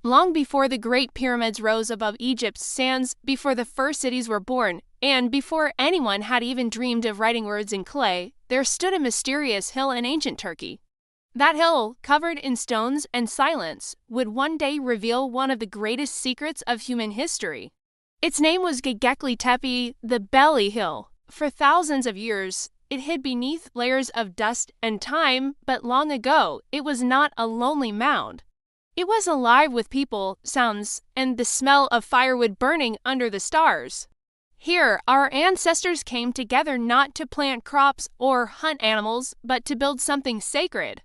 Long before the Great Pyramids rose above Egypt's sands, before the first cities were born, and before anyone had even dreamed of writing words in clay, there stood a mysterious hill in ancient Turkey. That hill, covered in stones and silence, would one day reveal one of the greatest secrets of human history. Its name was Göbekli Tepe, the Belly Hill. For thousands of years, it hid beneath layers of dust and time, but long ago, it was not a lonely mound. It was alive with people, sounds, and the smell of firewood burning under the stars. Here, our ancestors came together not to plant crops or hunt animals, but to build something sacred.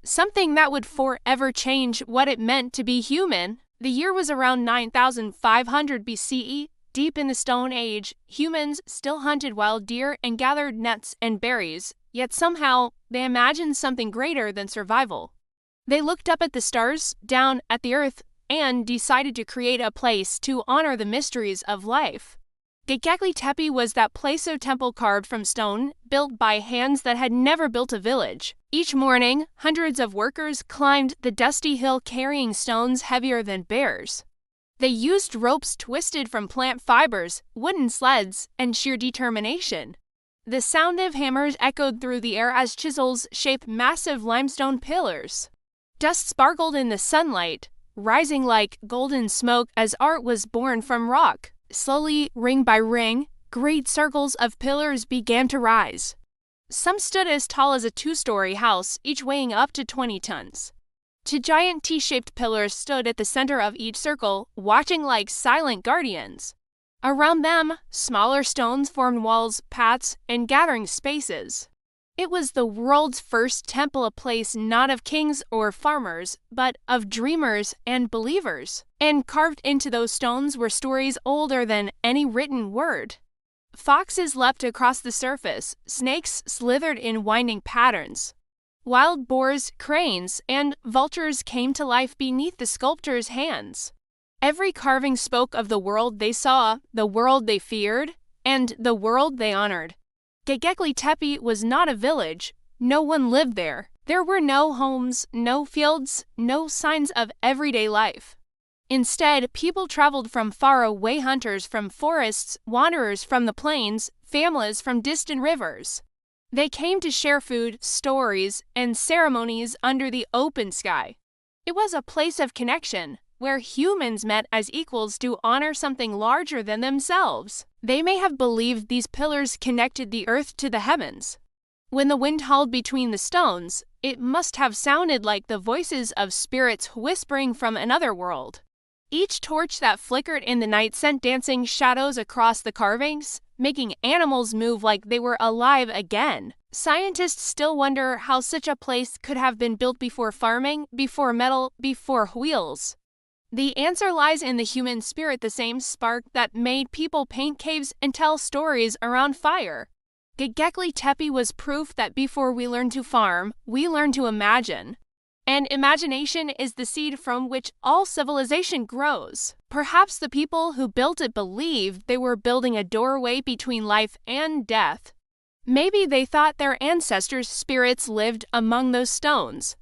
Something that would forever change what it meant to be human. The year was around 9500 BCE. Deep in the Stone Age, humans still hunted wild deer and gathered nuts and berries, yet somehow they imagined something greater than survival. They looked up at the stars, down at the earth, and decided to create a place to honor the mysteries of life. Göbekli Tepe was that place of temple carved from stone, built by hands that had never built a village. Each morning, hundreds of workers climbed the dusty hill carrying stones heavier than bears. They used ropes twisted from plant fibers, wooden sleds, and sheer determination. The sound of hammers echoed through the air as chisels shaped massive limestone pillars. Dust sparkled in the sunlight, rising like golden smoke as art was born from rock. Slowly, ring by ring, great circles of pillars began to rise. Some stood as tall as a two-story house, each weighing up to 20 tons. Two giant T-shaped pillars stood at the center of each circle, watching like silent guardians. Around them, smaller stones formed walls, paths, and gathering spaces. It was the world's first temple, a place not of kings or farmers, but of dreamers and believers. And carved into those stones were stories older than any written word. Foxes leapt across the surface, snakes slithered in winding patterns. Wild boars, cranes, and vultures came to life beneath the sculptor's hands. Every carving spoke of the world they saw, the world they feared, and the world they honored. Göbekli Tepe was not a village. No one lived there. There were no homes, no fields, no signs of everyday life. Instead, people traveled from far away, hunters from forests, wanderers from the plains, families from distant rivers. They came to share food, stories, and ceremonies under the open sky. It was a place of connection, where humans met as equals to honor something larger than themselves. They may have believed these pillars connected the earth to the heavens. When the wind howled between the stones, it must have sounded like the voices of spirits whispering from another world. Each torch that flickered in the night sent dancing shadows across the carvings, making animals move like they were alive again. Scientists still wonder how such a place could have been built before farming, before metal, before wheels. The answer lies in the human spirit, the same spark that made people paint caves and tell stories around fire. Göbekli Tepe was proof that before we learn to farm, we learn to imagine. And imagination is the seed from which all civilization grows. Perhaps the people who built it believed they were building a doorway between life and death. Maybe they thought their ancestors' spirits lived among those stones.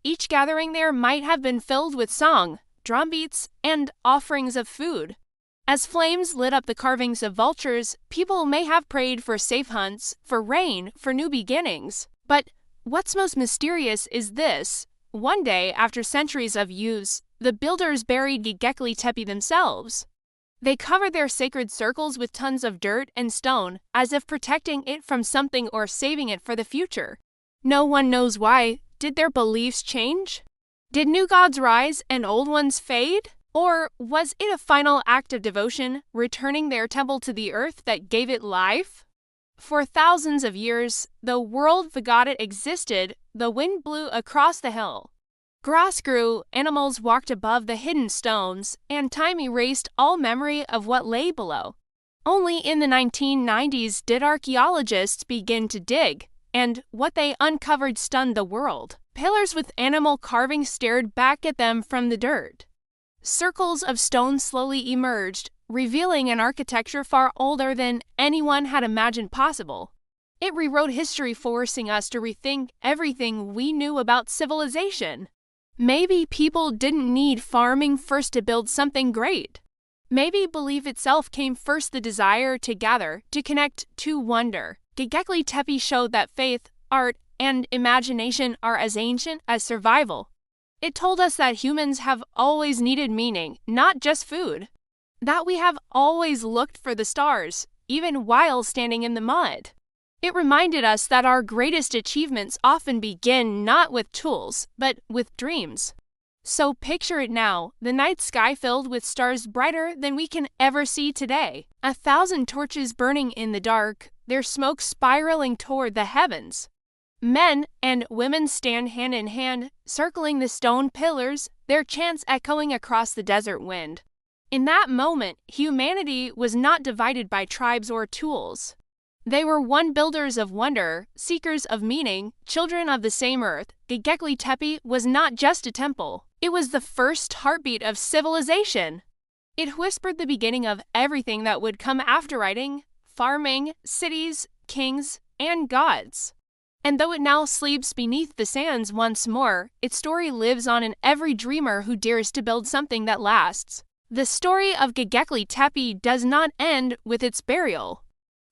Each gathering there might have been filled with song, drumbeats, and offerings of food. As flames lit up the carvings of vultures, people may have prayed for safe hunts, for rain, for new beginnings. But what's most mysterious is this. One day, after centuries of use, the builders buried Göbekli Tepe themselves. They covered their sacred circles with tons of dirt and stone, as if protecting it from something or saving it for the future. No one knows why. Did their beliefs change? Did new gods rise and old ones fade? Or was it a final act of devotion, returning their temple to the earth that gave it life? For thousands of years, the world forgot it existed. The wind blew across the hill. Grass grew, animals walked above the hidden stones, and time erased all memory of what lay below. Only in the 1990s did archaeologists begin to dig, and what they uncovered stunned the world. Pillars with animal carvings stared back at them from the dirt. Circles of stone slowly emerged, revealing an architecture far older than anyone had imagined possible. It rewrote history, forcing us to rethink everything we knew about civilization. Maybe people didn't need farming first to build something great. Maybe belief itself came first, the desire to gather, to connect, to wonder. Göbekli Tepe showed that faith, art, and imagination are as ancient as survival. It told us that humans have always needed meaning, not just food. That we have always looked for the stars, even while standing in the mud. It reminded us that our greatest achievements often begin not with tools, but with dreams. So picture it now, the night sky filled with stars brighter than we can ever see today. 1,000 torches burning in the dark, their smoke spiraling toward the heavens. Men and women stand hand in hand, circling the stone pillars, their chants echoing across the desert wind. In that moment, humanity was not divided by tribes or tools. They were one, builders of wonder, seekers of meaning, children of the same earth. Göbekli Tepe was not just a temple. It was the first heartbeat of civilization. It whispered the beginning of everything that would come after writing, farming, cities, kings, and gods. And though it now sleeps beneath the sands once more, its story lives on in every dreamer who dares to build something that lasts. The story of Göbekli Tepe does not end with its burial.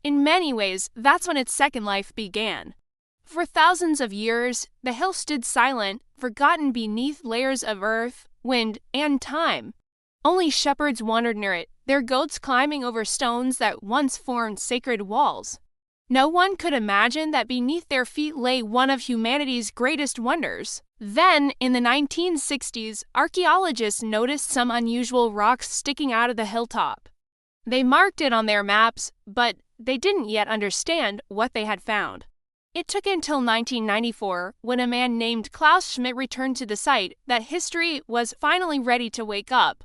In many ways, that's when its second life began. For thousands of years, the hill stood silent, forgotten beneath layers of earth, wind, and time. Only shepherds wandered near it, their goats climbing over stones that once formed sacred walls. No one could imagine that beneath their feet lay one of humanity's greatest wonders. Then, in the 1960s, archaeologists noticed some unusual rocks sticking out of the hilltop. They marked it on their maps, but they didn't yet understand what they had found. It took until 1994, when a man named Klaus Schmidt returned to the site, that history was finally ready to wake up.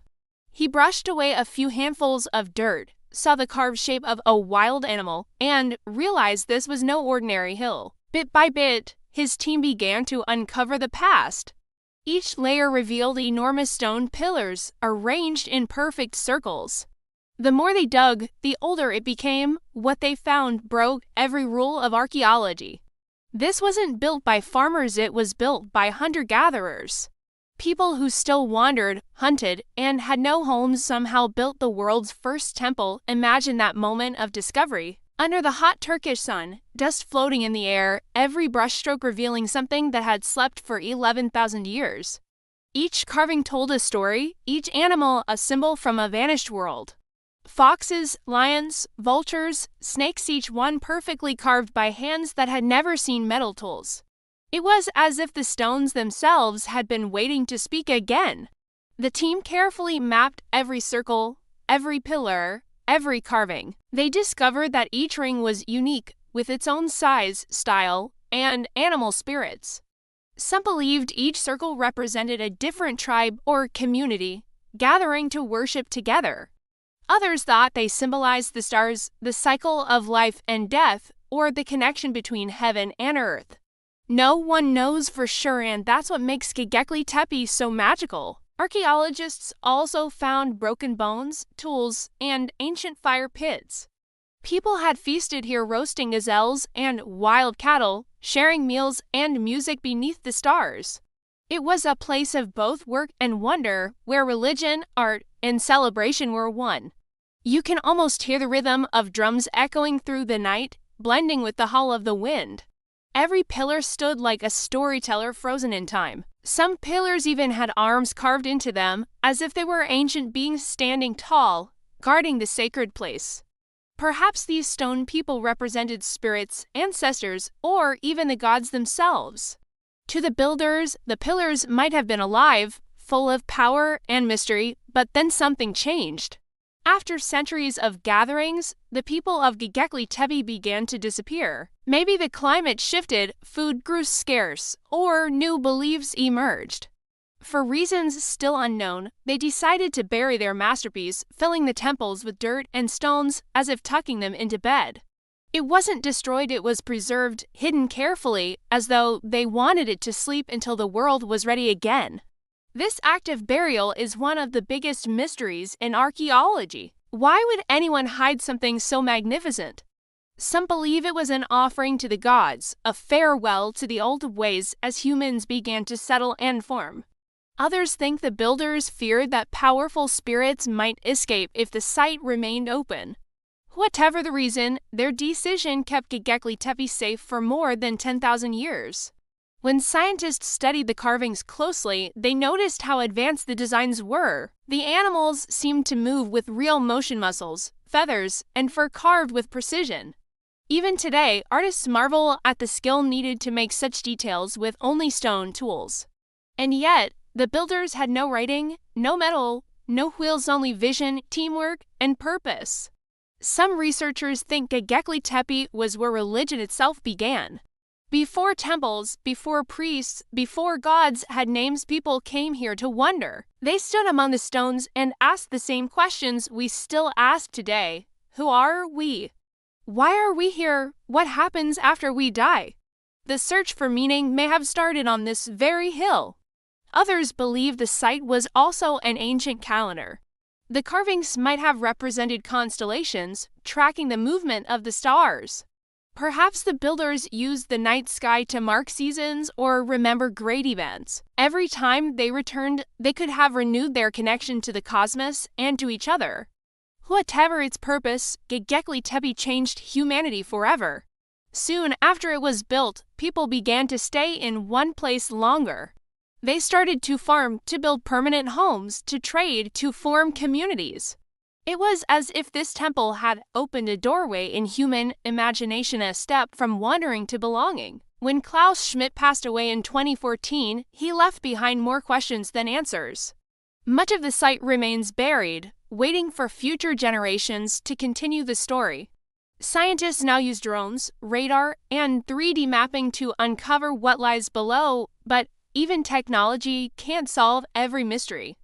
He brushed away a few handfuls of dirt, saw the carved shape of a wild animal, and realized this was no ordinary hill. Bit by bit, his team began to uncover the past. Each layer revealed enormous stone pillars, arranged in perfect circles. The more they dug, the older it became. What they found broke every rule of archaeology. This wasn't built by farmers, it was built by hunter-gatherers. People who still wandered, hunted, and had no homes somehow built the world's first temple. Imagine that moment of discovery. Under the hot Turkish sun, dust floating in the air, every brushstroke revealing something that had slept for 11,000 years. Each carving told a story, each animal a symbol from a vanished world. Foxes, lions, vultures, snakes, each one perfectly carved by hands that had never seen metal tools. It was as if the stones themselves had been waiting to speak again. The team carefully mapped every circle, every pillar, every carving. They discovered that each ring was unique, with its own size, style, and animal spirits. Some believed each circle represented a different tribe or community, gathering to worship together. Others thought they symbolized the stars, the cycle of life and death, or the connection between heaven and earth. No one knows for sure, and that's what makes Göbekli Tepe so magical. Archaeologists also found broken bones, tools, and ancient fire pits. People had feasted here, roasting gazelles and wild cattle, sharing meals and music beneath the stars. It was a place of both work and wonder, where religion, art, and celebration were one. You can almost hear the rhythm of drums echoing through the night, blending with the howl of the wind. Every pillar stood like a storyteller frozen in time. Some pillars even had arms carved into them, as if they were ancient beings standing tall, guarding the sacred place. Perhaps these stone people represented spirits, ancestors, or even the gods themselves. To the builders, the pillars might have been alive, full of power and mystery, but then something changed. After centuries of gatherings, the people of Göbekli Tepe began to disappear. Maybe the climate shifted, food grew scarce, or new beliefs emerged. For reasons still unknown, they decided to bury their masterpiece, filling the temples with dirt and stones as if tucking them into bed. It wasn't destroyed, it was preserved, hidden carefully, as though they wanted it to sleep until the world was ready again. This act of burial is one of the biggest mysteries in archaeology. Why would anyone hide something so magnificent? Some believe it was an offering to the gods, a farewell to the old ways as humans began to settle and form. Others think the builders feared that powerful spirits might escape if the site remained open. Whatever the reason, their decision kept Göbekli Tepe safe for more than 10,000 years. When scientists studied the carvings closely, they noticed how advanced the designs were. The animals seemed to move with real motion muscles, feathers, and fur carved with precision. Even today, artists marvel at the skill needed to make such details with only stone tools. And yet, the builders had no writing, no metal, no wheels, only vision, teamwork, and purpose. Some researchers think Göbekli Tepe was where religion itself began. Before temples, before priests, before gods had names, people came here to wonder. They stood among the stones and asked the same questions we still ask today. Who are we? Why are we here? What happens after we die? The search for meaning may have started on this very hill. Others believe the site was also an ancient calendar. The carvings might have represented constellations, tracking the movement of the stars. Perhaps the builders used the night sky to mark seasons or remember great events. Every time they returned, they could have renewed their connection to the cosmos and to each other. Whatever its purpose, Göbekli Tepe changed humanity forever. Soon after it was built, people began to stay in one place longer. They started to farm, to build permanent homes, to trade, to form communities. It was as if this temple had opened a doorway in human imagination, a step from wandering to belonging. When Klaus Schmidt passed away in 2014, he left behind more questions than answers. Much of the site remains buried, waiting for future generations to continue the story. Scientists now use drones, radar, and 3D mapping to uncover what lies below, but even technology can't solve every mystery.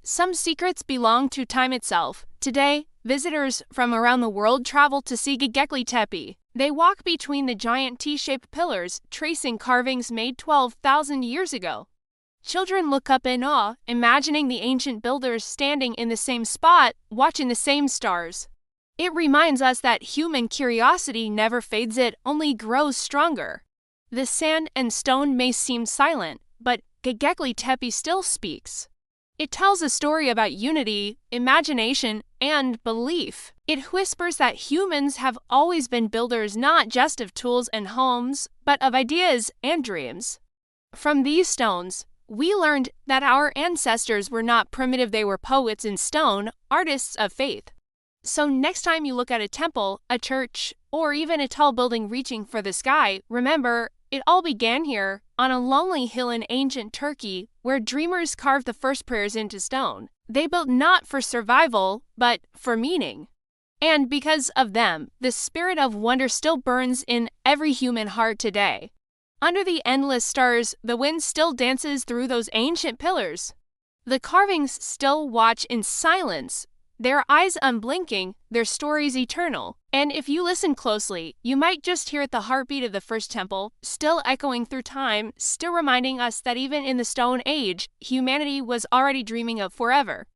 Some secrets belong to time itself. Today, visitors from around the world travel to see Göbekli Tepe. They walk between the giant T-shaped pillars, tracing carvings made 12,000 years ago. Children look up in awe, imagining the ancient builders standing in the same spot, watching the same stars. It reminds us that human curiosity never fades, it only grows stronger. The sand and stone may seem silent, but Göbekli Tepe still speaks. It tells a story about unity, imagination, and belief. It whispers that humans have always been builders, not just of tools and homes, but of ideas and dreams. From these stones, we learned that our ancestors were not primitive, they were poets in stone, artists of faith. So next time you look at a temple, a church, or even a tall building reaching for the sky, remember, it all began here, on a lonely hill in ancient Turkey, where dreamers carved the first prayers into stone. They built not for survival, but for meaning. And because of them, the spirit of wonder still burns in every human heart today. Under the endless stars, the wind still dances through those ancient pillars. The carvings still watch in silence, their eyes unblinking, their stories eternal. And if you listen closely, you might just hear the heartbeat of the first temple, still echoing through time, still reminding us that even in the Stone Age, humanity was already dreaming of forever.